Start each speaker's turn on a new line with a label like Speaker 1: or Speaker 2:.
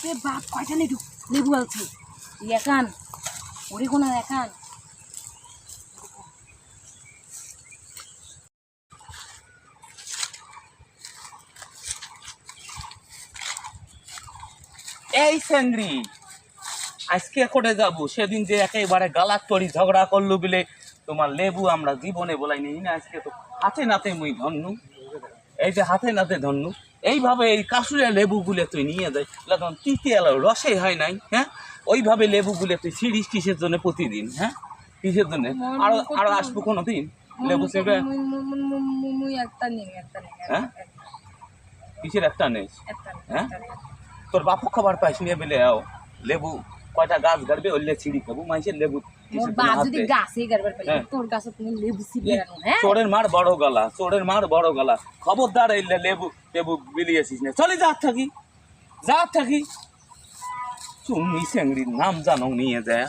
Speaker 1: এ বাপ কয়টা লেবু আছে একান ওরে কোন একান
Speaker 2: এই সেঙ্গরি আজকে করে যাব সেদিন যে একেবারে গালাত করি ঝগড়া করলু বলে তোমার লেবু আমরা জীবনে বলাইনি না আজকে তো হাতে নাতে মুই ধন্নু এই যে হাতে নাতে ধন্নু এইভাবে এই কাশুরে লেবুগুলো তুই নিয়ে যাই তখন তিতে এলো রসে হয় নাই হ্যাঁ ওইভাবে লেবুগুলো তুই ছিড়িস কিসের জন্য প্রতিদিন হ্যাঁ কিসের জন্য আরো আরো আসবো কোনো দিন লেবু সেবে হ্যাঁ কিসের একটা নেই হ্যাঁ তোর বাপু খাবার পাইস নিয়ে বেলে আও লেবু কয়টা গাছ গাড়বে ওইলে ছিড়ি খাবো মাইসের লেবু চোরের মার বড় গলা চোরের মার বড় গলা খবরদার এলে লেবু লেবু বিলিয়েছিস না চলে যা থাকি চুন্নি সেঙ্গড়ির নাম জানো নিয়ে যায়